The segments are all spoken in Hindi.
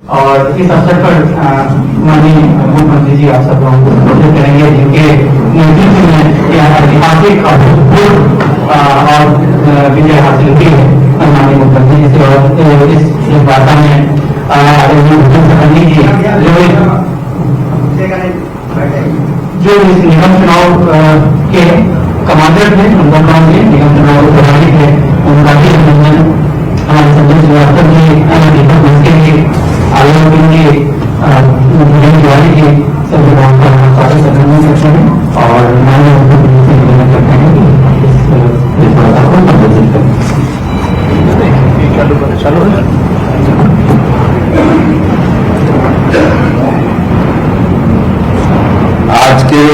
और इस अवसर पर माननीय मुख्यमंत्री जी आप सब लोगों को संबोधित करेंगे, जिनके नेतृत्व में यह ऐतिहासिक और विजय हासिल की है माननीय मुख्यमंत्री जी से। और इस वार्ता में जी जो इस निगम चुनाव के कमांडर थे, अंडरग्राउंड के निगम चुनाव प्रभारी थे, उनका भी अभिनंदन हमारे संजय श्रीवास्तव जी, दीपक मस्के जी, आलोक जी, तिवारी जी, सभी लोगों का स्वागत अभिनंदन करते हैं और माननीय मुख्यमंत्री से निवेदन करते हैं कि इस वार्ता को संबोधित करें। आज के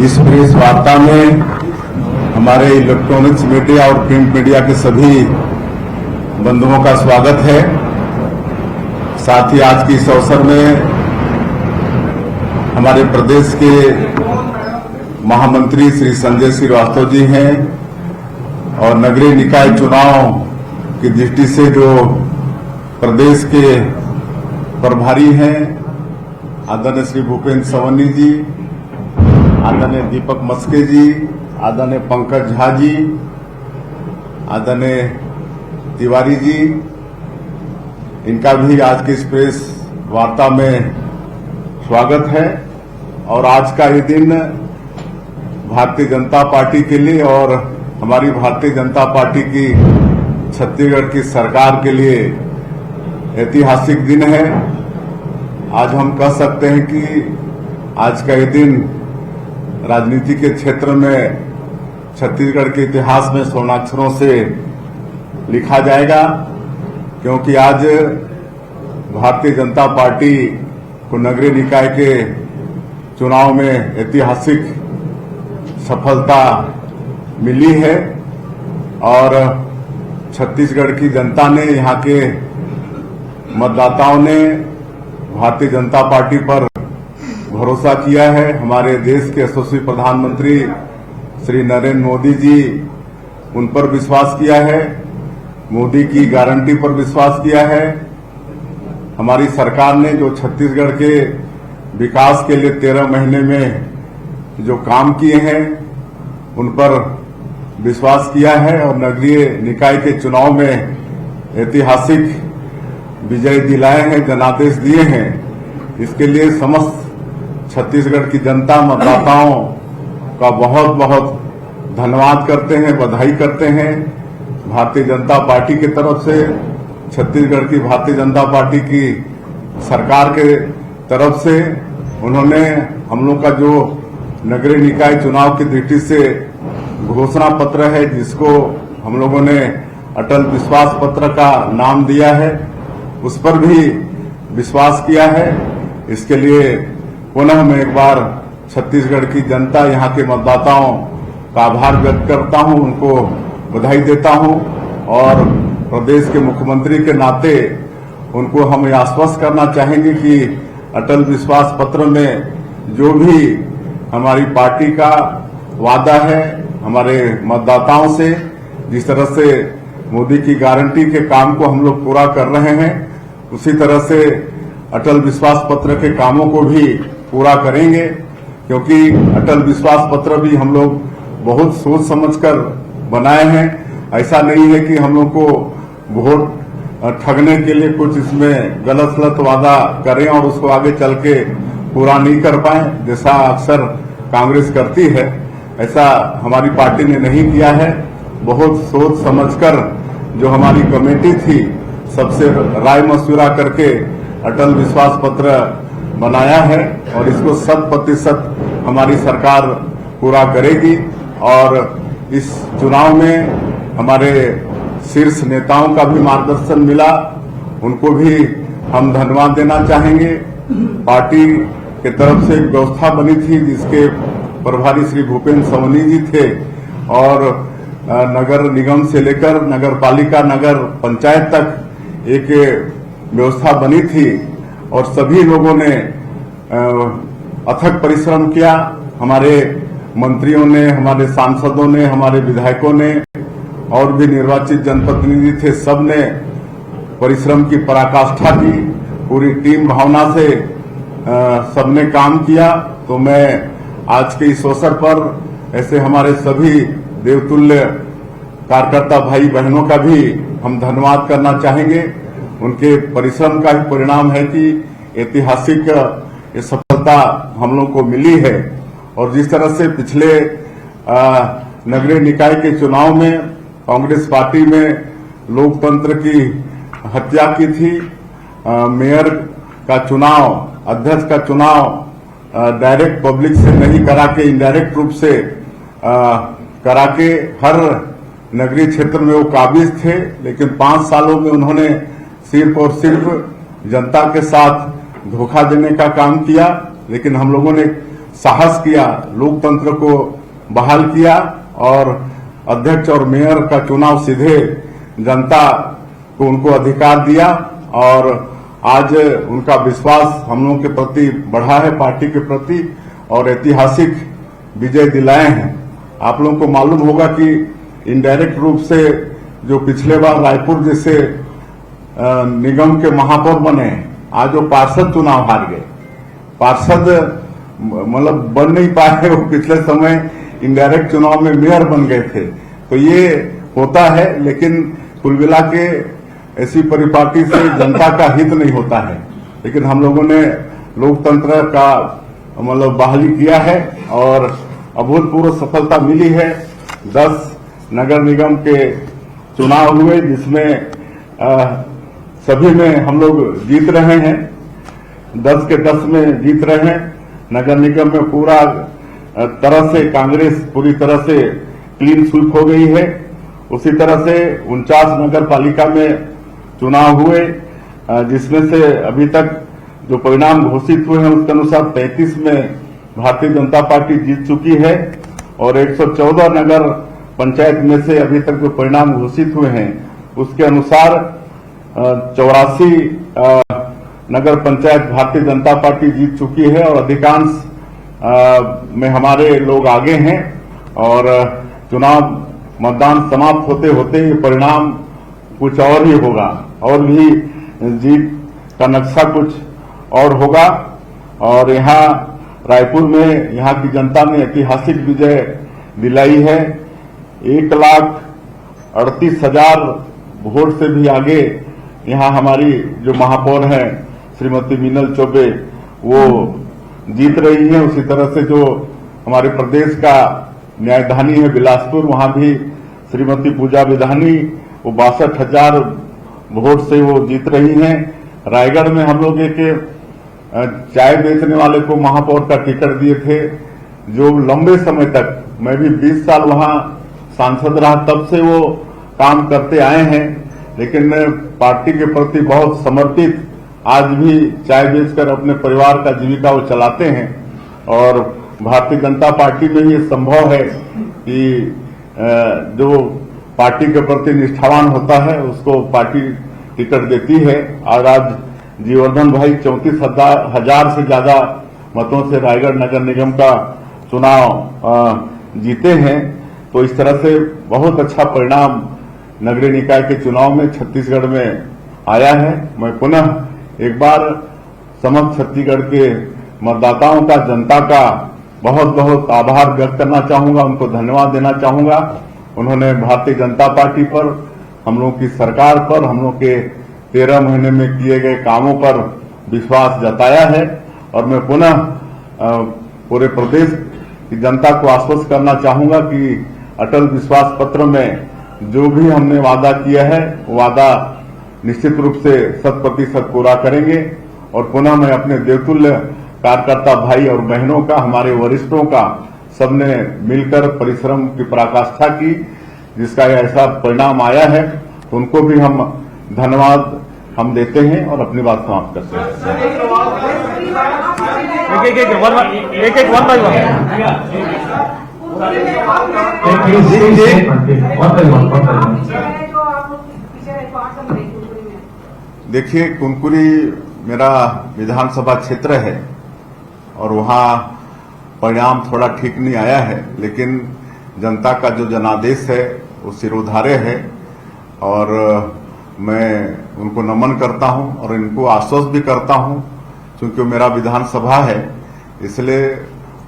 इस प्रेस वार्ता में हमारे इलेक्ट्रॉनिक्स मीडिया और प्रिंट मीडिया के सभी बंधुओं का स्वागत है। साथ ही आज के इस अवसर में हमारे प्रदेश के महामंत्री श्री संजय श्रीवास्तव जी हैं और नगरीय निकाय चुनाव की दृष्टि से जो प्रदेश के प्रभारी हैं आदरणीय श्री भूपेंद्र सवन्नी जी, आदरणीय दीपक मस्के जी, आदरणीय पंकज झा जी, आदरणीय तिवारी जी, इनका भी आज की इस प्रेस वार्ता में स्वागत है। और आज का ये दिन भारतीय जनता पार्टी के लिए और हमारी भारतीय जनता पार्टी की छत्तीसगढ़ की सरकार के लिए ऐतिहासिक दिन है। आज हम कह सकते हैं कि आज का ये दिन राजनीति के क्षेत्र में छत्तीसगढ़ के इतिहास में स्वर्णाक्षरों से लिखा जाएगा, क्योंकि आज भारतीय जनता पार्टी को नगरीय निकाय के चुनाव में ऐतिहासिक सफलता मिली है और छत्तीसगढ़ की जनता ने, यहाँ के मतदाताओं ने भारतीय जनता पार्टी पर भरोसा किया है। हमारे देश के यशस्वी प्रधानमंत्री श्री नरेंद्र मोदी जी, उन पर विश्वास किया है, मोदी की गारंटी पर विश्वास किया है। हमारी सरकार ने जो छत्तीसगढ़ के विकास के लिए 13 महीने में जो काम किए हैं उन पर विश्वास किया है और नगरीय निकाय के चुनाव में ऐतिहासिक विजय दिलाए हैं, जनादेश दिए हैं। इसके लिए समस्त छत्तीसगढ़ की जनता, मतदाताओं का बहुत बहुत धन्यवाद करते हैं, बधाई करते हैं। भारतीय जनता पार्टी की तरफ से, छत्तीसगढ़ की भारतीय जनता पार्टी की सरकार के तरफ से उन्होंने हम लोग का जो नगरीय निकाय चुनाव की दृष्टि से घोषणा पत्र है, जिसको हम लोगों ने अटल विश्वास पत्र का नाम दिया है, उस पर भी विश्वास किया है। इसके लिए पुनः मैं एक बार छत्तीसगढ़ की जनता, यहाँ के मतदाताओं का आभार व्यक्त करता हूँ, उनको बधाई देता हूँ और प्रदेश के मुख्यमंत्री के नाते उनको हम ये आश्वस्त करना चाहेंगे कि अटल विश्वास पत्र में जो भी हमारी पार्टी का वादा है हमारे मतदाताओं से, जिस तरह से मोदी की गारंटी के काम को हम लोग पूरा कर रहे हैं, उसी तरह से अटल विश्वास पत्र के कामों को भी पूरा करेंगे। क्योंकि अटल विश्वास पत्र भी हम लोग बहुत सोच समझकर बनाए हैं। ऐसा नहीं है कि हम लोग को वोट ठगने के लिए कुछ इसमें गलत वादा करें और उसको आगे चल के पूरा नहीं कर पाए, जैसा अक्सर कांग्रेस करती है। ऐसा हमारी पार्टी ने नहीं किया है। बहुत सोच समझकर जो हमारी कमेटी थी, सबसे राय मशविरा करके अटल विश्वास पत्र बनाया है और इसको 100% हमारी सरकार पूरा करेगी। और इस चुनाव में हमारे शीर्ष नेताओं का भी मार्गदर्शन मिला, उनको भी हम धन्यवाद देना चाहेंगे। पार्टी के तरफ से एक व्यवस्था बनी थी जिसके प्रभारी श्री भूपेंद्र सवन्नी जी थे और नगर निगम से लेकर नगर पालिका, नगर पंचायत तक एक व्यवस्था बनी थी और सभी लोगों ने अथक परिश्रम किया। हमारे मंत्रियों ने, हमारे सांसदों ने, हमारे विधायकों ने और भी निर्वाचित जनप्रतिनिधि थे, सब ने परिश्रम की पराकाष्ठा की, पूरी टीम भावना से सबने काम किया। तो मैं आज के इस अवसर पर ऐसे हमारे सभी देवतुल्य कार्यकर्ता भाई बहनों का भी हम धन्यवाद करना चाहेंगे। उनके परिश्रम का ही परिणाम है कि ऐतिहासिक ये सफलता हम लोग को मिली है। और जिस तरह से पिछले नगरीय निकाय के चुनाव में कांग्रेस पार्टी में लोकतंत्र की हत्या की थी, मेयर का चुनाव, अध्यक्ष का चुनाव डायरेक्ट पब्लिक से नहीं करा के इनडायरेक्ट रूप से करा के हर नगरीय क्षेत्र में वो काबिज थे। लेकिन 5 सालों में उन्होंने सिर्फ और सिर्फ जनता के साथ धोखा देने का काम किया। लेकिन हम लोगों ने साहस किया, लोकतंत्र को बहाल किया और अध्यक्ष और मेयर का चुनाव सीधे जनता को उनको अधिकार दिया। और आज उनका विश्वास हम लोगों के प्रति बढ़ा है, पार्टी के प्रति, और ऐतिहासिक विजय दिलाए हैं। आप लोगों को मालूम होगा कि इनडायरेक्ट रूप से जो पिछले बार रायपुर जैसे निगम के महापौर बने, आज वो पार्षद चुनाव हार गए। पार्षद मतलब बन नहीं पाए, वो पिछले समय इनडायरेक्ट चुनाव में मेयर बन गए थे। तो ये होता है, लेकिन कुल मिला के ऐसी परिपाटी से जनता का हित नहीं होता है। लेकिन हम लोगों ने लोकतंत्र का मतलब बहाली किया है और अभूतपूर्व सफलता मिली है। 10 नगर निगम के चुनाव हुए, जिसमें सभी में हम लोग जीत रहे हैं, 10 के 10 में जीत रहे हैं। नगर निगम में पूरा तरह से कांग्रेस पूरी तरह से क्लीन स्वीप हो गई है। उसी तरह से 49 नगर पालिका में चुनाव हुए, जिसमें से अभी तक जो परिणाम घोषित हुए हैं उसके अनुसार 33 में भारतीय जनता पार्टी जीत चुकी है और 114 नगर पंचायत में से अभी तक जो परिणाम घोषित हुए हैं उसके अनुसार 84 नगर पंचायत भारतीय जनता पार्टी जीत चुकी है और अधिकांश में हमारे लोग आगे हैं। और चुनाव मतदान समाप्त होते होते ये परिणाम कुछ और ही होगा, और भी जीत का नक्शा कुछ और होगा। और यहाँ रायपुर में यहाँ की जनता ने ऐतिहासिक विजय दिलाई है। 1,38,000 वोट से भी आगे यहाँ हमारी जो महापौर हैं श्रीमती मीनल चौबे वो जीत रही है। उसी तरह से जो हमारे प्रदेश का न्यायधानी है बिलासपुर, वहां भी श्रीमती पूजा विधानी वो 62,000 वोट से वो जीत रही हैं। रायगढ़ में हम लोग एक चाय बेचने वाले को महापौर का टिकट दिए थे, जो लंबे समय तक, मैं भी 20 साल वहां सांसद रहा, तब से वो काम करते आए हैं। लेकिन पार्टी के प्रति बहुत समर्पित, आज भी चाय बेचकर अपने परिवार का जीविका वो चलाते हैं। और भारतीय जनता पार्टी में ये संभव है कि जो पार्टी के प्रति निष्ठावान होता है उसको पार्टी टिकट देती है। और आज जीवर्धन भाई 34,000 से ज्यादा मतों से रायगढ़ नगर निगम का चुनाव जीते हैं। तो इस तरह से बहुत अच्छा परिणाम नगरीय निकाय के चुनाव में छत्तीसगढ़ में आया है। मैं पुनः एक बार समस्त छत्तीसगढ़ के मतदाताओं का, जनता का बहुत बहुत आभार व्यक्त करना चाहूंगा, उनको धन्यवाद देना चाहूंगा। उन्होंने भारतीय जनता पार्टी पर, हम लोग की सरकार पर, हम लोग के 13 महीने में किए गए कामों पर विश्वास जताया है। और मैं पुनः पूरे प्रदेश की जनता को आश्वस्त करना चाहूंगा कि अटल विश्वास पत्र में जो भी हमने वादा किया है वो वादा निश्चित रूप से 100% पूरा करेंगे। और पुनः मैं अपने देवतुल्य कार्यकर्ता भाई और बहनों का, हमारे वरिष्ठों का, सबने मिलकर परिश्रम की पराकाष्ठा की, जिसका ऐसा परिणाम आया है, तो उनको भी हम धन्यवाद हम देते हैं और अपनी बात समाप्त करते हैं। देखिए, कुनकुरी मेरा विधानसभा क्षेत्र है और वहाँ परिणाम थोड़ा ठीक नहीं आया है, लेकिन जनता का जो जनादेश है वो सिरोधार्य है। और मैं उनको नमन करता हूं और इनको आश्वस्त भी करता हूं, क्योंकि मेरा विधानसभा है, इसलिए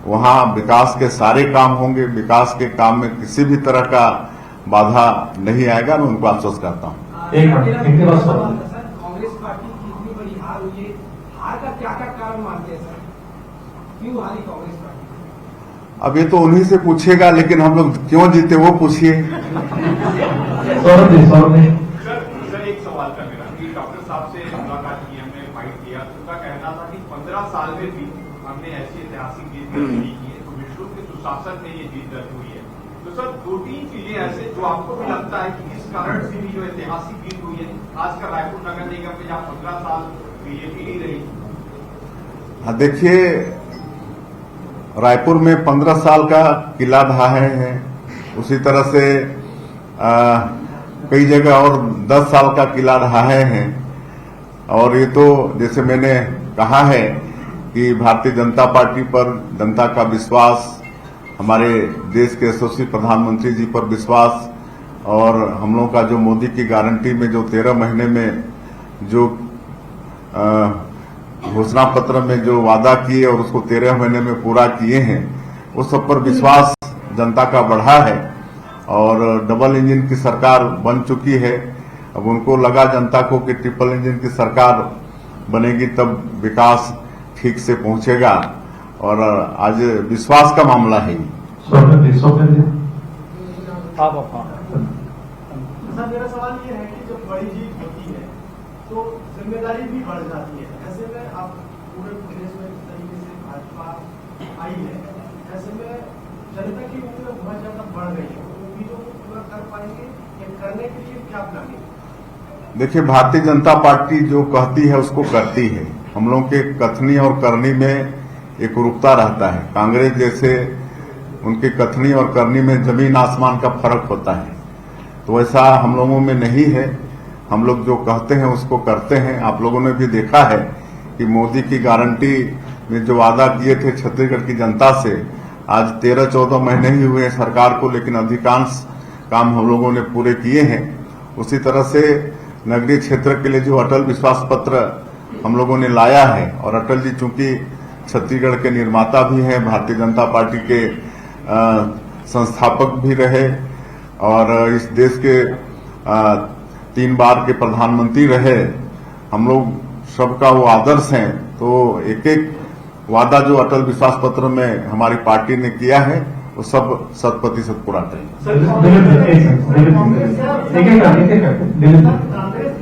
वहां विकास के सारे काम होंगे। विकास के काम में किसी भी तरह का बाधा नहीं आएगा, मैं उनको आश्वस्त करता हूं। एक मिनट, इनके पास सवाल। कांग्रेस पार्टी की इतनी बड़ी हार हुई है, हार का क्या क्या कारण मानते हैं सर? क्यों हारी कांग्रेस पार्टी? अब ये तो उन्हीं से पूछेगा, लेकिन हम लोग क्यों जीते वो पूछिए। सौरभ जी, सौरभ जी। सर एक सवाल था मेरा कि डॉक्टर साहब से मुलाकात की, हमने फाइट किया, उनका कहना था कि 15 साल में भी हमने ऐसी ऐतिहासिक जीत दर्ज नहीं की है, तो विष्णु के सुशासन में ये जीत दर्ज हुई है। तो सर 2-3 चीजें ऐसे जो आपको भी लगता है कि इस कारण से भी जो ऐतिहासिक जीत हुई है, खासकर रायपुर नगर निगम में जहाँ 15 साल बीजेपी नहीं रही। हाँ, देखिए, रायपुर में 15 साल का किला ढहाए हैं, उसी तरह से कई जगह और 10 साल का किला ढहाए हैं। और ये तो जैसे मैंने कहा है कि भारतीय जनता पार्टी पर जनता का विश्वास, हमारे देश के यशस्वी प्रधानमंत्री जी पर विश्वास, और हम लोगों का जो मोदी की गारंटी में जो 13 महीने में जो घोषणा पत्र में जो वादा किए और उसको 13 महीने में पूरा किए हैं, उस सब पर विश्वास जनता का बढ़ा है। और डबल इंजन की सरकार बन चुकी है। अब उनको लगा जनता को कि ट्रिपल इंजन की सरकार बनेगी तब विकास ठीक से पहुंचेगा, और आज विश्वास का मामला है। सौरभ जी, सौरभ जी। सर मेरा सवाल ये है कि जब बड़ी जीत होती है तो जिम्मेदारी भी बढ़ जाती है। ऐसे में आप पूरे प्रदेश में इस तरीके से भाजपा आई है, ऐसे में जनता की उम्मीद बहुत ज्यादा बढ़ गई है, उम्मीदों को पूरा कर पाएंगे या करने के लिए क्या प्लानिंग? देखिए, भारतीय जनता पार्टी जो कहती है उसको करती है। हम लोग के कथनी और करनी में एक रुकता रहता है। कांग्रेस जैसे उनकी कथनी और करनी में जमीन आसमान का फर्क होता है, तो ऐसा हम लोगों में नहीं है। हम लोग जो कहते हैं उसको करते हैं। आप लोगों ने भी देखा है कि मोदी की गारंटी में जो वादा किए थे छत्तीसगढ़ की जनता से, आज 13-14 महीने ही हुए सरकार को, लेकिन अधिकांश काम हम लोगों ने पूरे किए हैं। उसी तरह से नगरीय क्षेत्र के लिए जो अटल विश्वास पत्र हम लोगों ने लाया है, और अटल जी चूंकि छत्तीसगढ़ के निर्माता भी हैं, भारतीय जनता पार्टी के संस्थापक भी रहे, और इस देश के 3 बार के प्रधानमंत्री रहे, हम लोग सबका वो आदर्श हैं। तो एक एक वादा जो अटल विश्वास पत्र में हमारी पार्टी ने किया है वो सब 100% पूरा करेंगे। कांग्रेस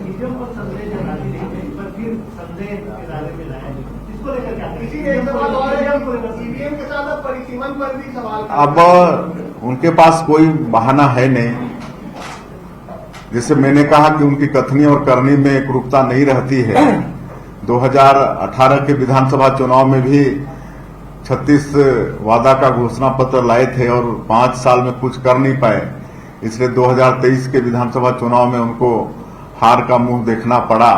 ईवीएम पर संदेह जताती रही है, पर फिर संदेह के दायरे में लाया, इसको लेकर क्या? इसी एक सवाल और है, ईवीएम के साथ अब परिसीमन पर भी सवाल। अब उनके पास कोई बहाना है नहीं। जैसे मैंने कहा कि उनकी कथनी और करनी में एक रुकता नहीं रहती है। 2018 के विधानसभा चुनाव में भी 36 वादा का घोषणा पत्र लाए थे और 5 साल में कुछ कर नहीं पाए, इसलिए 2023 के विधानसभा चुनाव में उनको हार का मुंह देखना पड़ा।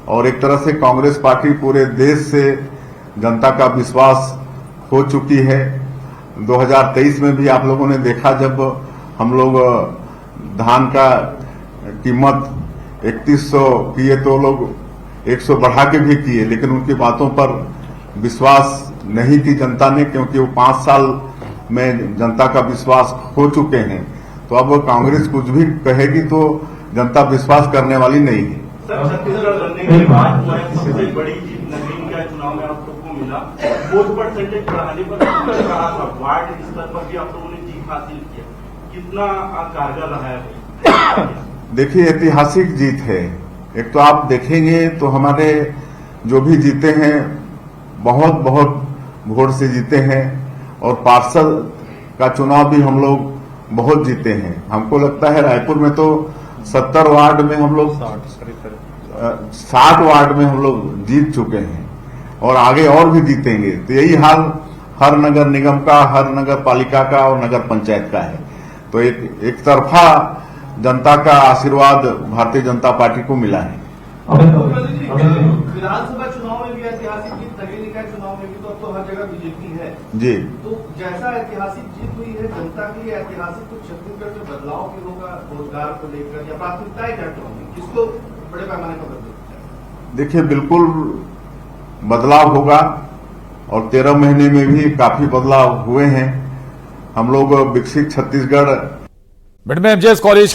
और एक तरह से कांग्रेस पार्टी पूरे देश से जनता का विश्वास खो चुकी है। 2023 में भी आप लोगों ने देखा, जब हम लोग धान का कीमत 3100 किए तो लोग 100 बढ़ा के भी किए, लेकिन उनकी बातों पर विश्वास नहीं की जनता ने, क्योंकि वो 5 साल में जनता का विश्वास खो चुके हैं। तो अब कांग्रेस कुछ भी कहेगी तो जनता विश्वास करने वाली नहीं है। सर, छत्तीसगढ़ बनने के बाद सबसे बड़ी जीत नगरीन का चुनाव में आप लोगों को मिला। वोट परसेंटेज बढ़ाने पर कहा था, वार्ड स्तर पर भी आप लोगों ने जीत हासिल किया, कितना कारगर रहा है? देखिए, ऐतिहासिक जीत है। एक तो आप देखेंगे तो हमारे जो भी जीते हैं बहुत बहुत वोट से जीते हैं, और पार्षद का चुनाव भी हम लोग बहुत जीते हैं। हमको लगता है रायपुर में तो 70 वार्ड में हम लोग 60 वार्ड में हम लोग जीत चुके हैं, और आगे और भी जीतेंगे। तो यही हाल हर नगर निगम का, हर नगर पालिका का और नगर पंचायत का है। तो एक तरफा जनता का आशीर्वाद भारतीय जनता पार्टी को मिला है। विधानसभा चुनाव में भी ऐतिहासिक जीत, नगरीय निकाय चुनाव में भी तो अब तो हर जगह बीजेपी है जी। तो जैसा ऐतिहासिक जीत हुई है जनता के लिए, ऐतिहासिक कुछ छत्तीसगढ़ में बदलाव भी होगा रोजगार को लेकर, या प्राथमिकताएं क्या होंगी, किसको बड़े पैमाने पर बदले? देखिए, बिल्कुल बदलाव होगा और 13 महीने में भी काफी बदलाव हुए हैं। हम लोग विकसित छत्तीसगढ़ मिड में एमजीएस कॉलेज